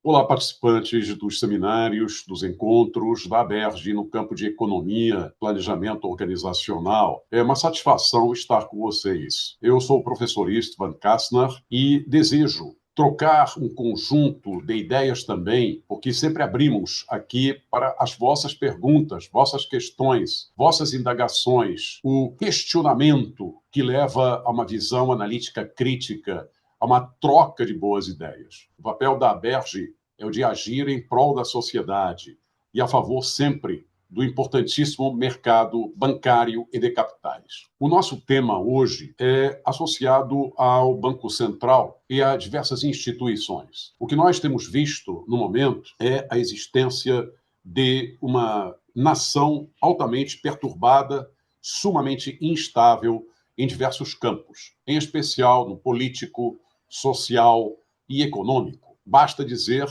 Olá, participantes dos seminários, dos encontros da Aberj no campo de economia, planejamento organizacional. É uma satisfação estar com vocês. Eu sou o professor Istvan Kastner e desejo trocar um conjunto de ideias também, porque sempre abrimos aqui para as vossas perguntas, vossas questões, vossas indagações, o questionamento que leva a uma visão analítica crítica, a uma troca de boas ideias. O papel da Aberj é o de agir em prol da sociedade e a favor sempre do importantíssimo mercado bancário e de capitais. O nosso tema hoje é associado ao Banco Central e a diversas instituições. O que nós temos visto no momento é a existência de uma nação altamente perturbada, sumamente instável em diversos campos, em especial no político, social e econômico. Basta dizer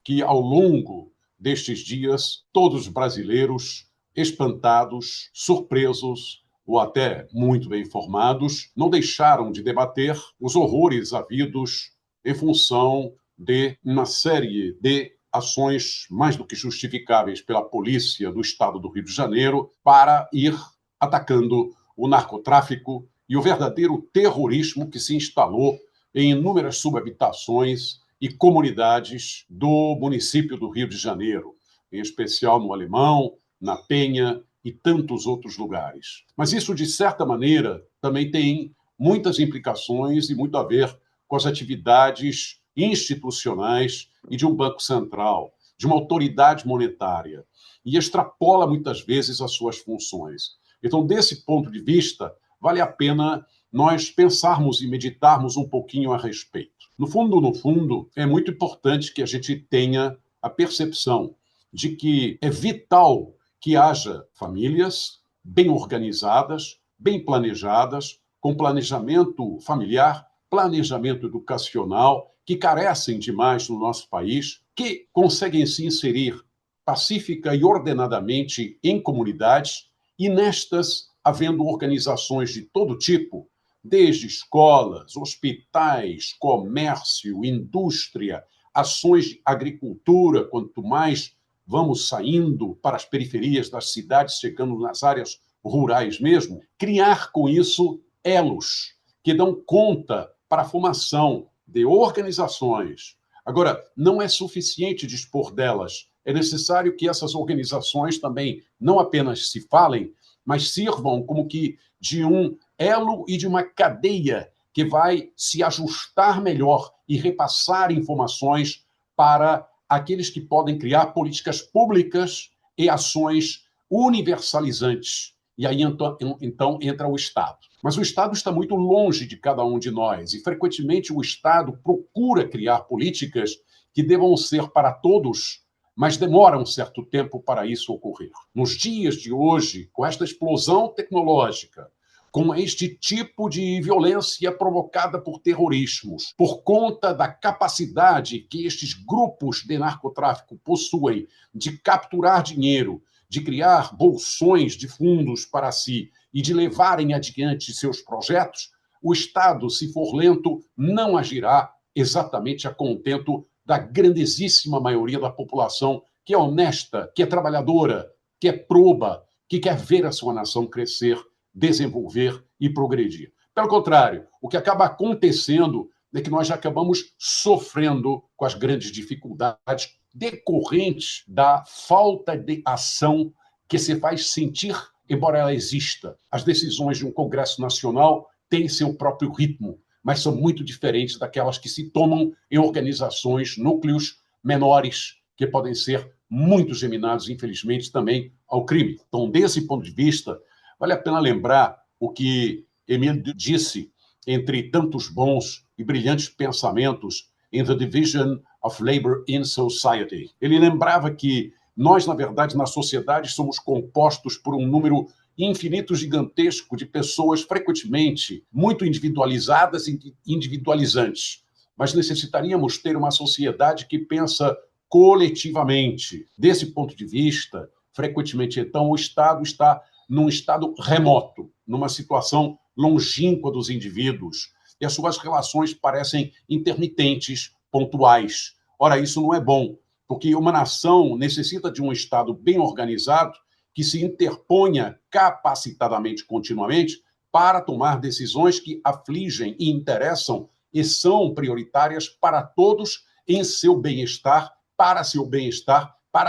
que, ao longo destes dias, todos os brasileiros, espantados, surpresos ou até muito bem informados, não deixaram de debater os horrores havidos em função de uma série de ações mais do que justificáveis pela polícia do estado do Rio de Janeiro para ir atacando o narcotráfico e o verdadeiro terrorismo que se instalou em inúmeras subhabitações e comunidades do município do Rio de Janeiro, em especial no Alemão, na Penha e tantos outros lugares. Mas isso, de certa maneira, também tem muitas implicações e muito a ver com as atividades institucionais e de um banco central, de uma autoridade monetária, e extrapola muitas vezes as suas funções. Então, desse ponto de vista, vale a pena nós pensarmos e meditarmos um pouquinho a respeito. No fundo, é muito importante que a gente tenha a percepção de que é vital que haja famílias bem organizadas, bem planejadas, com planejamento familiar, planejamento educacional, que carecem demais no nosso país, que conseguem se inserir pacífica e ordenadamente em comunidades, e nestas havendo organizações de todo tipo, desde escolas, hospitais, comércio, indústria, ações de agricultura, quanto mais vamos saindo para as periferias das cidades, chegando nas áreas rurais mesmo, criar com isso elos que dão conta para a formação de organizações. Agora, não é suficiente dispor delas, é necessário que essas organizações também não apenas se falem, mas sirvam como que de um elo e de uma cadeia que vai se ajustar melhor e repassar informações para aqueles que podem criar políticas públicas e ações universalizantes. E aí, então entra o Estado. Mas o Estado está muito longe de cada um de nós e, frequentemente, o Estado procura criar políticas que devam ser para todos, mas demora um certo tempo para isso ocorrer. Nos dias de hoje, com esta explosão tecnológica, com este tipo de violência provocada por terrorismos, por conta da capacidade que estes grupos de narcotráfico possuem de capturar dinheiro, de criar bolsões de fundos para si e de levarem adiante seus projetos, o Estado, se for lento, não agirá exatamente a contento da grandíssima maioria da população que é honesta, que é trabalhadora, que é proba, que quer ver a sua nação crescer, desenvolver e progredir. Pelo contrário, o que acaba acontecendo é que nós já acabamos sofrendo com as grandes dificuldades decorrentes da falta de ação que se faz sentir, embora ela exista. As decisões de um Congresso Nacional têm seu próprio ritmo, mas são muito diferentes daquelas que se tomam em organizações, núcleos menores, que podem ser muito geminados, infelizmente, também ao crime. Então, desse ponto de vista, vale a pena lembrar o que Emile disse entre tantos bons e brilhantes pensamentos em The Division of Labor in Society. Ele lembrava que nós, na verdade, na sociedade, somos compostos por um número infinito, gigantesco de pessoas frequentemente muito individualizadas e individualizantes. Mas necessitaríamos ter uma sociedade que pensa coletivamente. Desse ponto de vista, frequentemente, então, o Estado está num estado remoto, numa situação longínqua dos indivíduos, e as suas relações parecem intermitentes, pontuais. Ora, isso não é bom, porque uma nação necessita de um Estado bem organizado que se interponha capacitadamente, continuamente, para tomar decisões que afligem e interessam e são prioritárias para todos em seu bem-estar, para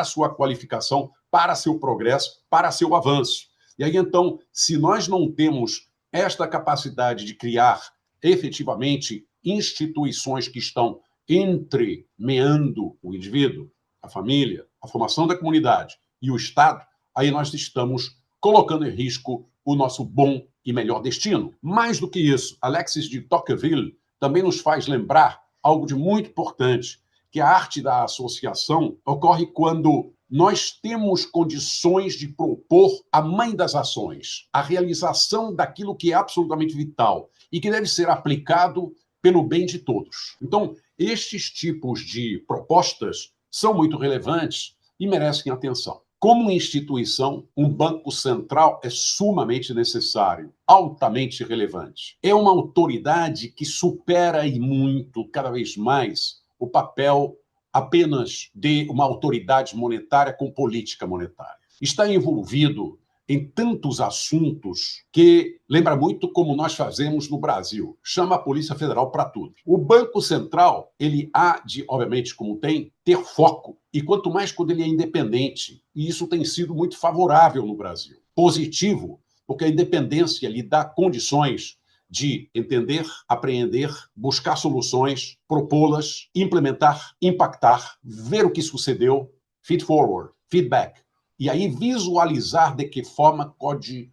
sua qualificação, para seu progresso, para seu avanço. E aí, então, se nós não temos esta capacidade de criar efetivamente instituições que estão entremeando o indivíduo, a família, a formação da comunidade e o Estado, aí nós estamos colocando em risco o nosso bom e melhor destino. Mais do que isso, Alexis de Tocqueville também nos faz lembrar algo de muito importante, que a arte da associação ocorre quando nós temos condições de propor a mãe das ações, a realização daquilo que é absolutamente vital e que deve ser aplicado pelo bem de todos. Então, estes tipos de propostas são muito relevantes e merecem atenção. Como instituição, um banco central é sumamente necessário, altamente relevante. É uma autoridade que supera e muito, cada vez mais, o papel apenas de uma autoridade monetária com política monetária. Está envolvido em tantos assuntos que lembra muito como nós fazemos no Brasil. Chama a Polícia Federal para tudo. O Banco Central, ele há de, obviamente, como tem, ter foco. E quanto mais quando ele é independente. E isso tem sido muito favorável no Brasil. Positivo, porque a independência lhe dá condições de entender, apreender, buscar soluções, propô-las, implementar, impactar, ver o que sucedeu, feed forward, feedback. E aí visualizar de que forma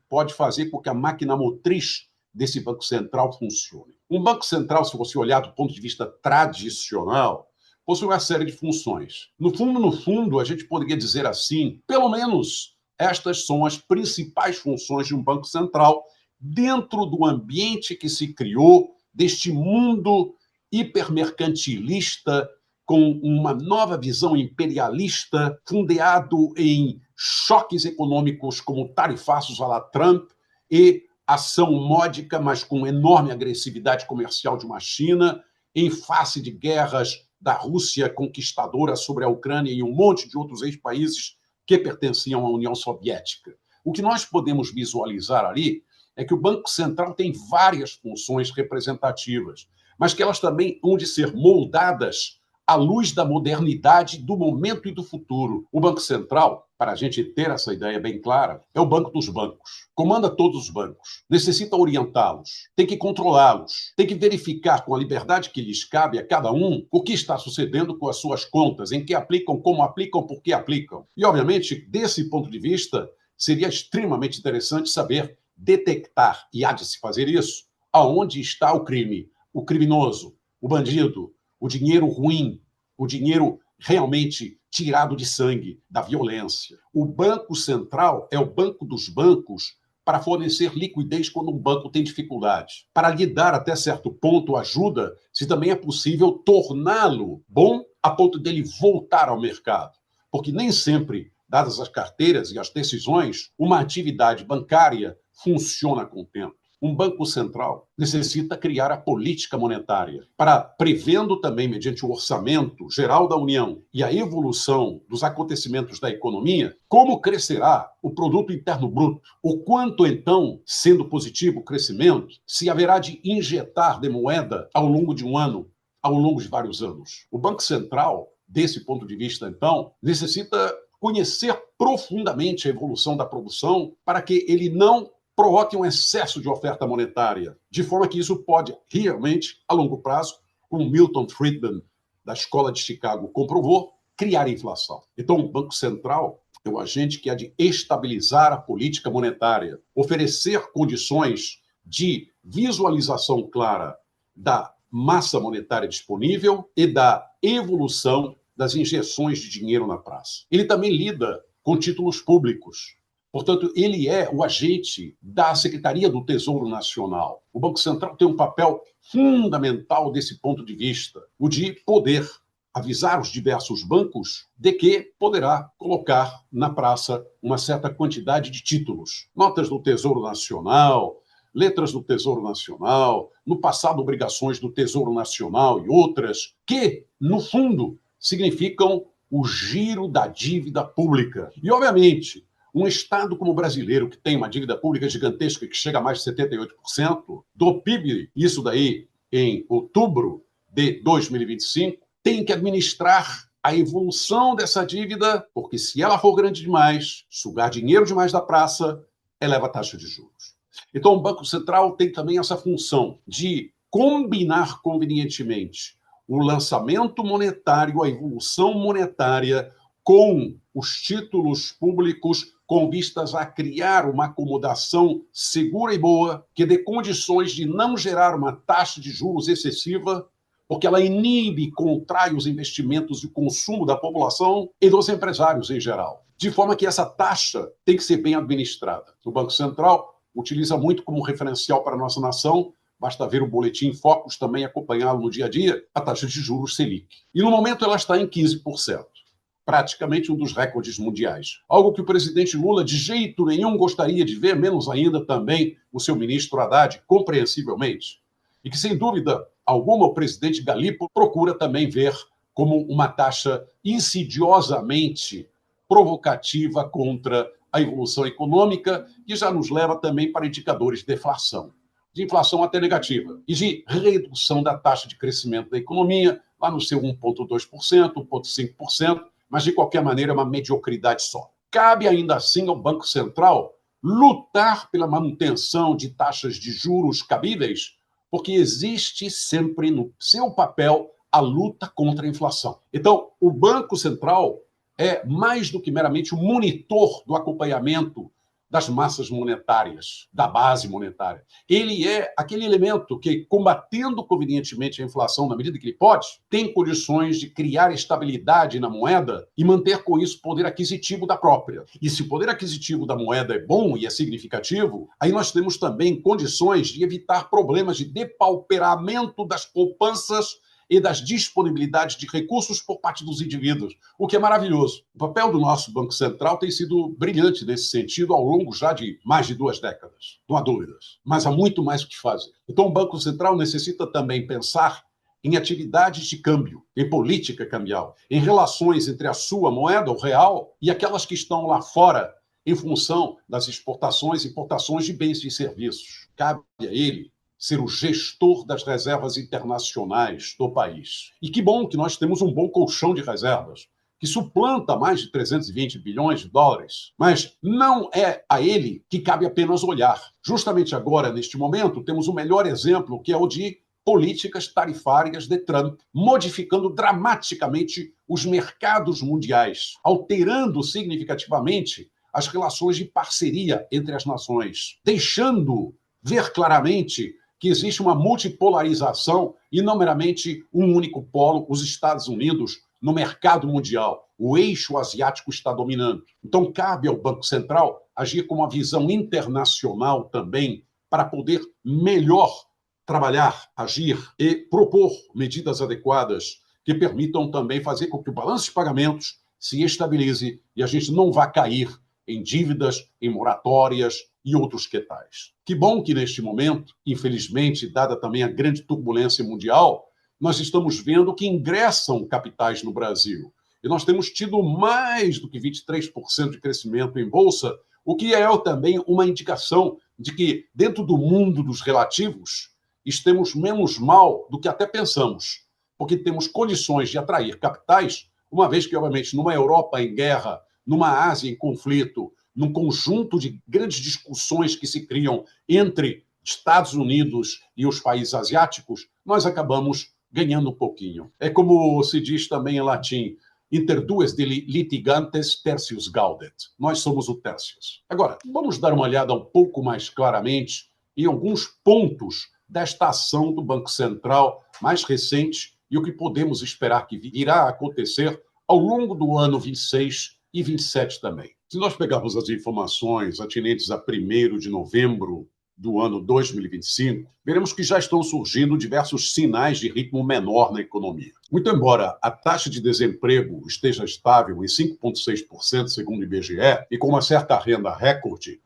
pode fazer com que a máquina motriz desse Banco Central funcione. Um Banco Central, se você olhar do ponto de vista tradicional, possui uma série de funções. No fundo, a gente poderia dizer assim, pelo menos estas são as principais funções de um Banco Central dentro do ambiente que se criou deste mundo hipermercantilista com uma nova visão imperialista, fundeado em choques econômicos como tarifaços à la Trump e ação módica, mas com enorme agressividade comercial de uma China, em face de guerras da Rússia conquistadora sobre a Ucrânia e um monte de outros ex-países que pertenciam à União Soviética. O que nós podemos visualizar ali é que o Banco Central tem várias funções representativas, mas que elas também hão de ser moldadas à luz da modernidade, do momento e do futuro. O Banco Central, para a gente ter essa ideia bem clara, é o banco dos bancos. Comanda todos os bancos, necessita orientá-los, tem que controlá-los, tem que verificar com a liberdade que lhes cabe a cada um o que está sucedendo com as suas contas, em que aplicam, como aplicam, por que aplicam. E, obviamente, desse ponto de vista, seria extremamente interessante saber detectar, e há de se fazer isso, aonde está o crime, o criminoso, o bandido, o dinheiro ruim, o dinheiro realmente tirado de sangue, da violência. O Banco Central é o banco dos bancos para fornecer liquidez quando um banco tem dificuldade. Para lhe dar até certo ponto ajuda, se também é possível torná-lo bom a ponto dele voltar ao mercado. Porque nem sempre, dadas as carteiras e as decisões, uma atividade bancária funciona com o tempo. Um banco central necessita criar a política monetária para, prevendo também, mediante o orçamento geral da União e a evolução dos acontecimentos da economia, como crescerá o produto interno bruto, o quanto, então, sendo positivo o crescimento, se haverá de injetar de moeda ao longo de um ano, ao longo de vários anos. O Banco Central, desse ponto de vista, então, necessita conhecer profundamente a evolução da produção para que ele não provoque um excesso de oferta monetária, de forma que isso pode realmente, a longo prazo, como Milton Friedman, da Escola de Chicago, comprovou, criar inflação. Então, o Banco Central é o agente que há de estabilizar a política monetária, oferecer condições de visualização clara da massa monetária disponível e da evolução das injeções de dinheiro na praça. Ele também lida com títulos públicos. Portanto, ele é o agente da Secretaria do Tesouro Nacional. O Banco Central tem um papel fundamental desse ponto de vista, o de poder avisar os diversos bancos de que poderá colocar na praça uma certa quantidade de títulos, notas do Tesouro Nacional, letras do Tesouro Nacional, no passado obrigações do Tesouro Nacional e outras, que, no fundo, significam o giro da dívida pública. E, obviamente, um Estado como o brasileiro, que tem uma dívida pública gigantesca, que chega a mais de 78% do PIB, isso daí em outubro de 2025, tem que administrar a evolução dessa dívida, porque se ela for grande demais, sugar dinheiro demais da praça, eleva a taxa de juros. Então, o Banco Central tem também essa função de combinar convenientemente o lançamento monetário, a evolução monetária, com os títulos públicos, com vistas a criar uma acomodação segura e boa, que dê condições de não gerar uma taxa de juros excessiva, porque ela inibe, contrai os investimentos e o consumo da população e dos empresários em geral. De forma que essa taxa tem que ser bem administrada. O Banco Central utiliza muito como referencial para a nossa nação, basta ver o boletim Focus, também acompanhá-lo no dia a dia, a taxa de juros Selic. E no momento ela está em 15%, praticamente um dos recordes mundiais. Algo que o presidente Lula de jeito nenhum gostaria de ver, menos ainda também o seu ministro Haddad, compreensivelmente. E que, sem dúvida alguma, o presidente Galipo procura também ver como uma taxa insidiosamente provocativa contra a evolução econômica, que já nos leva também para indicadores de deflação, de inflação até negativa, e de redução da taxa de crescimento da economia, lá no seu 1,2%, 1,5%, mas de qualquer maneira é uma mediocridade só. Cabe ainda assim ao Banco Central lutar pela manutenção de taxas de juros cabíveis, porque existe sempre no seu papel a luta contra a inflação. Então, o Banco Central é mais do que meramente o monitor do acompanhamento das massas monetárias, da base monetária. Ele é aquele elemento que, combatendo convenientemente a inflação na medida que ele pode, tem condições de criar estabilidade na moeda e manter com isso o poder aquisitivo da própria. E se o poder aquisitivo da moeda é bom e é significativo, aí nós temos também condições de evitar problemas de depauperamento das poupanças e das disponibilidades de recursos por parte dos indivíduos, o que é maravilhoso. O papel do nosso Banco Central tem sido brilhante nesse sentido ao longo já de mais de 2 décadas, não há dúvidas, mas há muito mais o que fazer. Então o Banco Central necessita também pensar em atividades de câmbio, em política cambial, em relações entre a sua moeda, o real, e aquelas que estão lá fora em função das exportações e importações de bens e serviços. Cabe a ele ser o gestor das reservas internacionais do país. E que bom que nós temos um bom colchão de reservas, que suplanta mais de 320 bilhões de dólares. Mas não é a ele que cabe apenas olhar. Justamente agora, neste momento, temos o melhor exemplo, que é o de políticas tarifárias de Trump, modificando dramaticamente os mercados mundiais, alterando significativamente as relações de parceria entre as nações, deixando ver claramente que existe uma multipolarização e não meramente um único polo, os Estados Unidos, no mercado mundial. O eixo asiático está dominando. Então, cabe ao Banco Central agir com uma visão internacional também para poder melhor trabalhar, agir e propor medidas adequadas que permitam também fazer com que o balanço de pagamentos se estabilize e a gente não vá cair em dívidas, em moratórias e outros que tais. Que bom que neste momento, infelizmente, dada também a grande turbulência mundial, nós estamos vendo que ingressam capitais no Brasil. E nós temos tido mais do que 23% de crescimento em bolsa, o que é também uma indicação de que, dentro do mundo dos relativos, estamos menos mal do que até pensamos, porque temos condições de atrair capitais, uma vez que, obviamente, numa Europa em guerra, numa Ásia em conflito, num conjunto de grandes discussões que se criam entre Estados Unidos e os países asiáticos, nós acabamos ganhando um pouquinho. É como se diz também em latim, inter duas litigantes tertius gaudet. Nós somos o tertius. Agora, vamos dar uma olhada um pouco mais claramente em alguns pontos desta ação do Banco Central mais recente e o que podemos esperar que virá a acontecer ao longo do ano 26 e 27 também. Se nós pegarmos as informações atinentes a 1º de novembro do ano 2025, veremos que já estão surgindo diversos sinais de ritmo menor na economia. Muito embora a taxa de desemprego esteja estável em 5,6%, segundo o IBGE, e com uma certa renda recorde,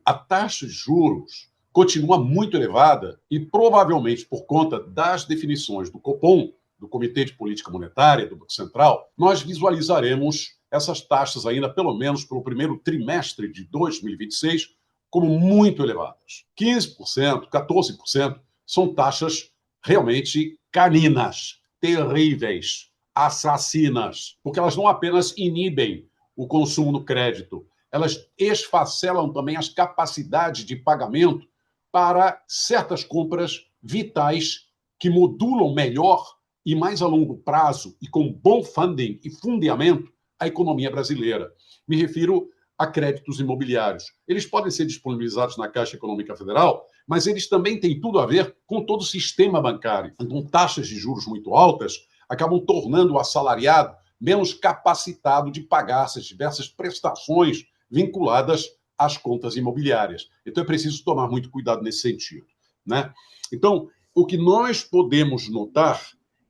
a taxa de juros, continua muito elevada e provavelmente por conta das definições do Copom, do Comitê de Política Monetária, do Banco Central, nós visualizaremos essas taxas ainda, pelo menos pelo primeiro trimestre de 2026, como muito elevadas. 15%, 14% são taxas realmente caninas, terríveis, assassinas, porque elas não apenas inibem o consumo no crédito, elas esfacelam também as capacidades de pagamento para certas compras vitais que modulam melhor e mais a longo prazo e com bom funding e fundamento a economia brasileira. Me refiro a créditos imobiliários. Eles podem ser disponibilizados na Caixa Econômica Federal, mas eles também têm tudo a ver com todo o sistema bancário. Então, taxas de juros muito altas acabam tornando o assalariado menos capacitado de pagar essas diversas prestações vinculadas às contas imobiliárias. Então, é preciso tomar muito cuidado nesse sentido, né? Então, o que nós podemos notar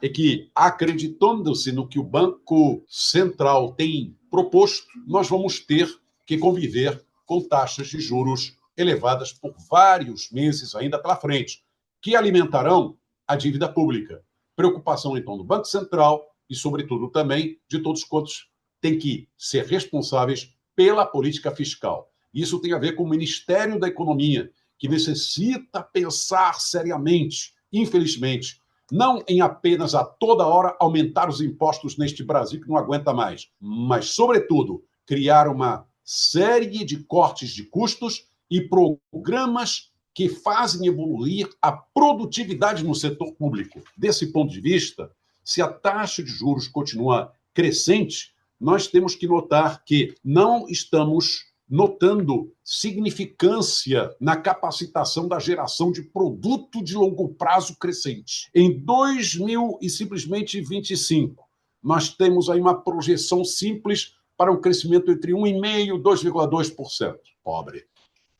é que, acreditando-se no que o Banco Central tem proposto, nós vamos ter que conviver com taxas de juros elevadas por vários meses ainda pela frente, que alimentarão a dívida pública. Preocupação, então, do Banco Central e, sobretudo, também de todos quantos têm que ser responsáveis pela política fiscal. Isso tem a ver com o Ministério da Economia, que necessita pensar seriamente, infelizmente, não em apenas a toda hora aumentar os impostos neste Brasil que não aguenta mais, mas, sobretudo, criar uma série de cortes de custos e programas que fazem evoluir a produtividade no setor público. Desse ponto de vista, se a taxa de juros continua crescente, nós temos que notar que não estamos notando significância na capacitação da geração de produto de longo prazo crescente. Em 2025, nós temos aí uma projeção simples para um crescimento entre 1,5% e 2,2%. Pobre.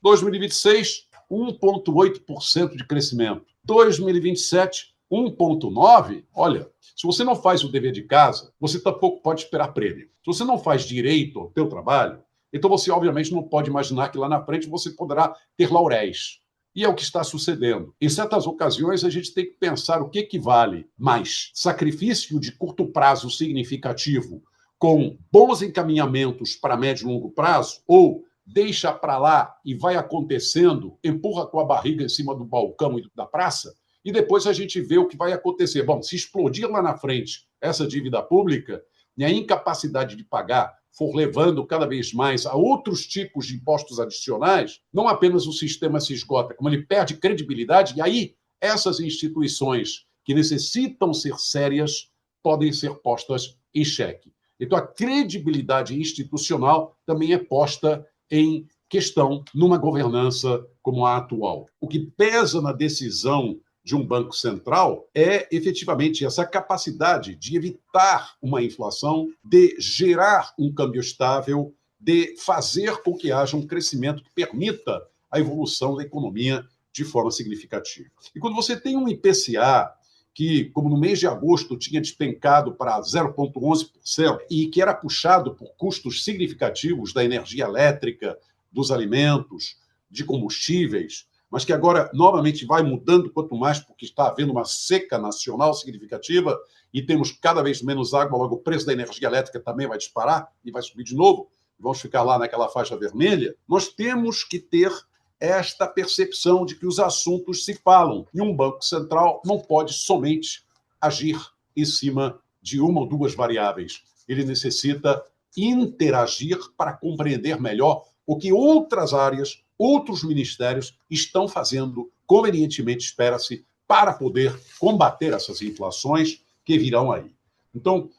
2026, 1,8% de crescimento. 2027, 1,9%. Olha, se você não faz o dever de casa, você tampouco pode esperar prêmio. Se você não faz direito ao teu trabalho, então você, obviamente, não pode imaginar que lá na frente você poderá ter lauréis. E é o que está sucedendo. Em certas ocasiões, a gente tem que pensar o que vale mais. Sacrifício de curto prazo significativo com bons encaminhamentos para médio e longo prazo, ou deixa para lá e vai acontecendo, empurra com a barriga em cima do balcão e da praça, e depois a gente vê o que vai acontecer. Bom, se explodir lá na frente essa dívida pública e a incapacidade de pagar for levando cada vez mais a outros tipos de impostos adicionais, não apenas o sistema se esgota, como ele perde credibilidade, e aí essas instituições que necessitam ser sérias podem ser postas em xeque. Então, a credibilidade institucional também é posta em questão numa governança como a atual. O que pesa na decisão de um banco central é efetivamente essa capacidade de evitar uma inflação, de gerar um câmbio estável, de fazer com que haja um crescimento que permita a evolução da economia de forma significativa. E quando você tem um IPCA que, como no mês de agosto, tinha despencado para 0,11% e que era puxado por custos significativos da energia elétrica, dos alimentos, de combustíveis, mas que agora novamente vai mudando quanto mais porque está havendo uma seca nacional significativa e temos cada vez menos água, logo o preço da energia elétrica também vai disparar e vai subir de novo, vamos ficar lá naquela faixa vermelha. Nós temos que ter esta percepção de que os assuntos se falam e um banco central não pode somente agir em cima de uma ou duas variáveis. Ele necessita interagir para compreender melhor o que outras áreas, outros ministérios estão fazendo, convenientemente, espera-se, para poder combater essas inflações que virão aí. Então,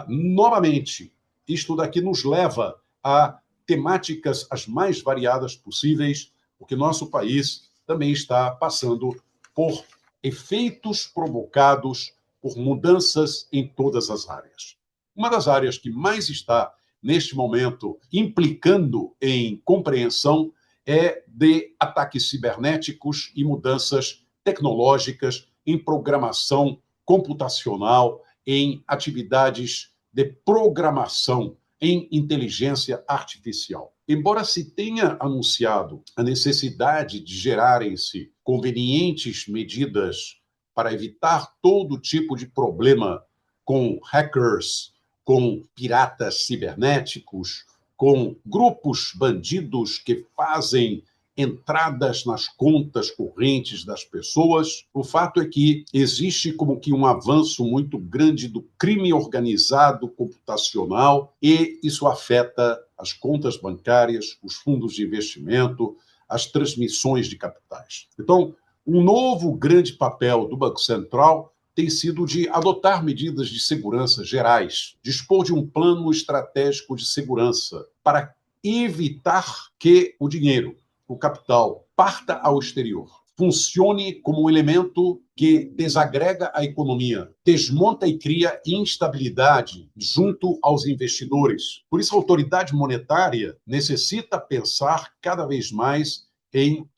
novamente, isto daqui nos leva a temáticas as mais variadas possíveis, porque nosso país também está passando por efeitos provocados por mudanças em todas as áreas. Uma das áreas que mais está, neste momento, implicando em compreensão é de ataques cibernéticos e mudanças tecnológicas em programação computacional, em atividades de programação em inteligência artificial. Embora se tenha anunciado a necessidade de gerarem-se convenientes medidas para evitar todo tipo de problema com hackers, com piratas cibernéticos, com grupos bandidos que fazem entradas nas contas correntes das pessoas. O fato é que existe como que um avanço muito grande do crime organizado computacional e isso afeta as contas bancárias, os fundos de investimento, as transmissões de capitais. Então, um novo grande papel do Banco Central tem sido de adotar medidas de segurança gerais, dispor de um plano estratégico de segurança para evitar que o dinheiro, o capital, parta ao exterior, funcione como um elemento que desagrega a economia, desmonta e cria instabilidade junto aos investidores. Por isso, a autoridade monetária necessita pensar cada vez mais em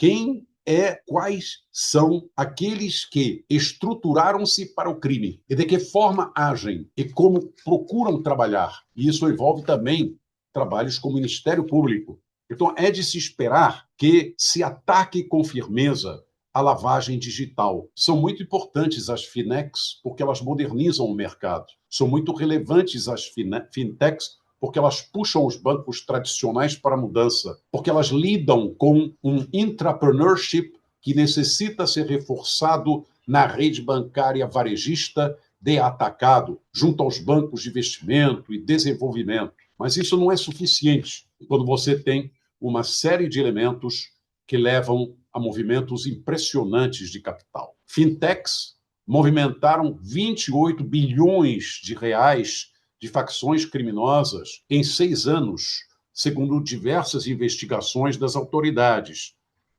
quais são aqueles que estruturaram-se para o crime e de que forma agem e como procuram trabalhar. E isso envolve também trabalhos com o Ministério Público. Então, é de se esperar que se ataque com firmeza a lavagem digital. São muito importantes as fintechs porque elas modernizam o mercado. São muito relevantes as fintechs porque elas puxam os bancos tradicionais para a mudança, porque elas lidam com um intrapreneurship que necessita ser reforçado na rede bancária varejista de atacado, junto aos bancos de investimento e desenvolvimento. Mas isso não é suficiente quando você tem uma série de elementos que levam a movimentos impressionantes de capital. Fintechs movimentaram 28 bilhões de reais de facções criminosas em 6 anos, segundo diversas investigações das autoridades.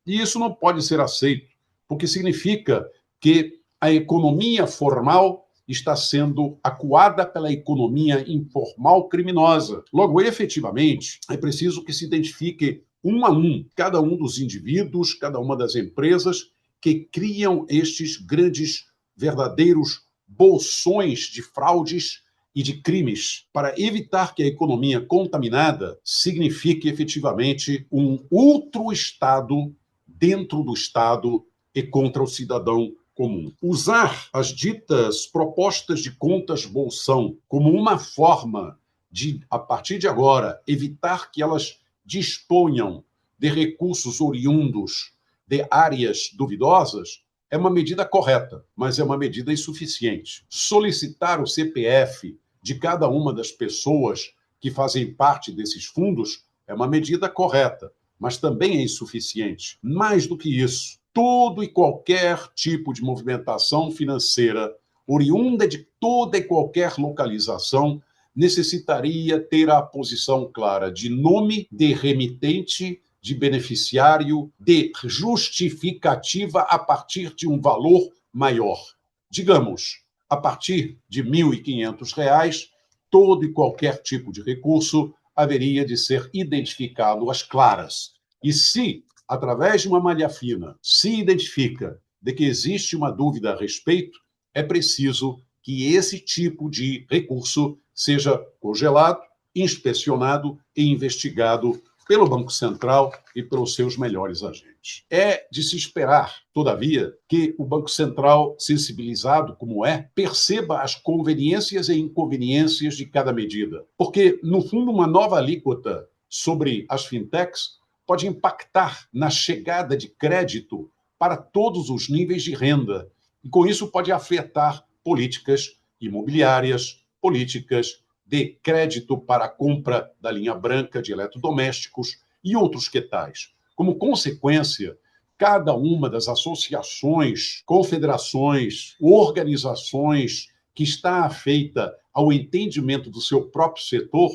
E isso não pode ser aceito, porque significa que a economia formal está sendo acuada pela economia informal criminosa. Logo, efetivamente, é preciso que se identifique um a um cada um dos indivíduos, cada uma das empresas que criam estes grandes, verdadeiros bolsões de fraudes e de crimes, para evitar que a economia contaminada signifique efetivamente um outro Estado dentro do Estado e contra o cidadão comum. Usar as ditas propostas de contas bolsão como uma forma de, a partir de agora, evitar que elas disponham de recursos oriundos de áreas duvidosas, é uma medida correta, mas é uma medida insuficiente. Solicitar o CPF de cada uma das pessoas que fazem parte desses fundos é uma medida correta, mas também é insuficiente. Mais do que isso, todo e qualquer tipo de movimentação financeira, oriunda de toda e qualquer localização, necessitaria ter a posição clara de nome, de remitente, de beneficiário, de justificativa a partir de um valor maior. Digamos, a partir de R$ 1.500, todo e qualquer tipo de recurso haveria de ser identificado às claras. E se, através de uma malha fina, se identifica de que existe uma dúvida a respeito, é preciso que esse tipo de recurso seja congelado, inspecionado e investigado pelo Banco Central e pelos seus melhores agentes. É de se esperar, todavia, que o Banco Central, sensibilizado como é, perceba as conveniências e inconveniências de cada medida. Porque, no fundo, uma nova alíquota sobre as fintechs pode impactar na chegada de crédito para todos os níveis de renda. E, com isso, pode afetar políticas imobiliárias, políticas de crédito para a compra da linha branca de eletrodomésticos e outros que tais. Como consequência, cada uma das associações, confederações, organizações que está afeita ao entendimento do seu próprio setor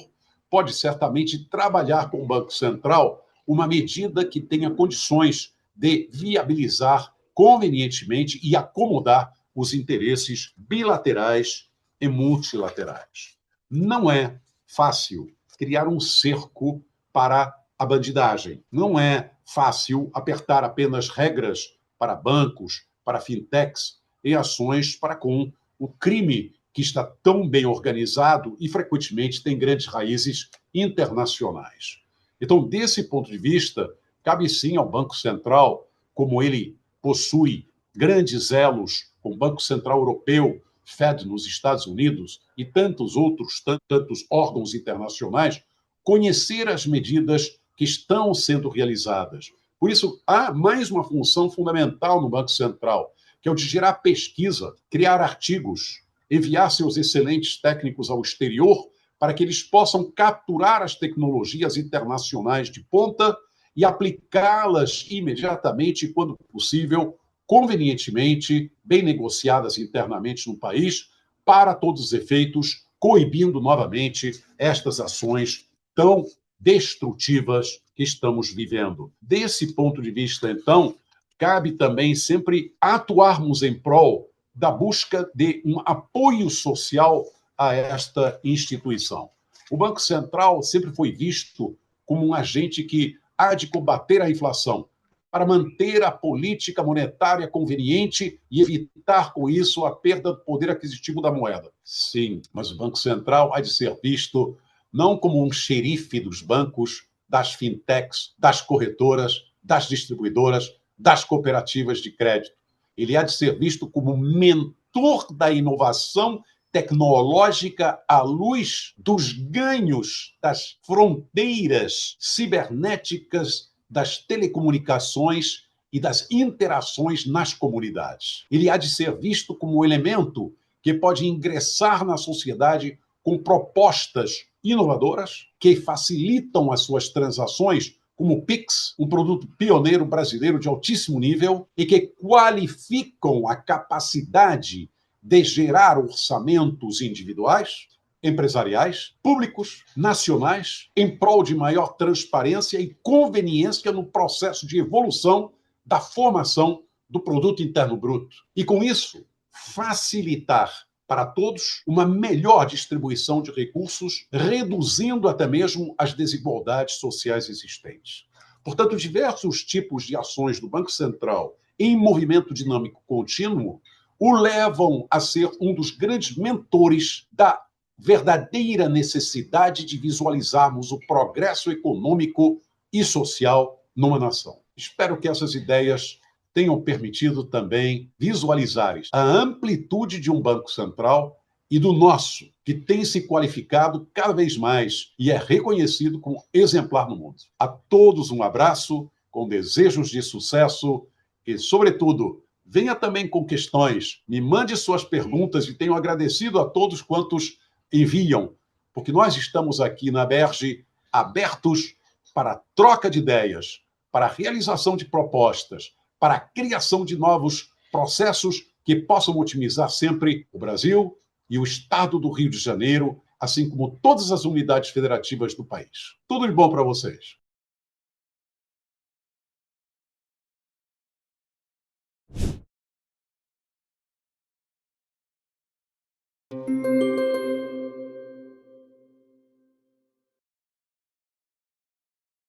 pode certamente trabalhar com o Banco Central uma medida que tenha condições de viabilizar convenientemente e acomodar os interesses bilaterais e multilaterais. Não é fácil criar um cerco para a bandidagem. Não é fácil apertar apenas regras para bancos, para fintechs e ações para com o crime que está tão bem organizado e frequentemente tem grandes raízes internacionais. Então, desse ponto de vista, cabe sim ao Banco Central, como ele possui grandes elos com o Banco Central Europeu, Fed nos Estados Unidos e tantos outros, tantos órgãos internacionais, conhecer as medidas que estão sendo realizadas. Por isso, há mais uma função fundamental no Banco Central, que é o de gerar pesquisa, criar artigos, enviar seus excelentes técnicos ao exterior para que eles possam capturar as tecnologias internacionais de ponta e aplicá-las imediatamente, quando possível, convenientemente, bem negociadas internamente no país, para todos os efeitos, coibindo novamente estas ações tão destrutivas que estamos vivendo. Desse ponto de vista, então, cabe também sempre atuarmos em prol da busca de um apoio social a esta instituição. O Banco Central sempre foi visto como um agente que há de combater a inflação, para manter a política monetária conveniente e evitar com isso a perda do poder aquisitivo da moeda. Sim, mas o Banco Central há de ser visto não como um xerife dos bancos, das fintechs, das corretoras, das distribuidoras, das cooperativas de crédito. Ele há de ser visto como mentor da inovação tecnológica à luz dos ganhos das fronteiras cibernéticas, das telecomunicações e das interações nas comunidades. Ele há de ser visto como um elemento que pode ingressar na sociedade com propostas inovadoras que facilitam as suas transações, como o Pix, um produto pioneiro brasileiro de altíssimo nível, e que qualificam a capacidade de gerar orçamentos individuais, empresariais, públicos, nacionais, em prol de maior transparência e conveniência no processo de evolução da formação do produto interno bruto. E com isso, facilitar para todos uma melhor distribuição de recursos, reduzindo até mesmo as desigualdades sociais existentes. Portanto, diversos tipos de ações do Banco Central em movimento dinâmico contínuo o levam a ser um dos grandes mentores da verdadeira necessidade de visualizarmos o progresso econômico e social numa nação. Espero que essas ideias tenham permitido também visualizar a amplitude de um Banco Central e do nosso, que tem se qualificado cada vez mais e é reconhecido como exemplar no mundo. A todos um abraço, com desejos de sucesso e, sobretudo, venha também com questões, me mande suas perguntas e tenho agradecido a todos quantos enviam, porque nós estamos aqui na Aberj abertos para a troca de ideias, para a realização de propostas, para a criação de novos processos que possam otimizar sempre o Brasil e o Estado do Rio de Janeiro, assim como todas as unidades federativas do país. Tudo de bom para vocês.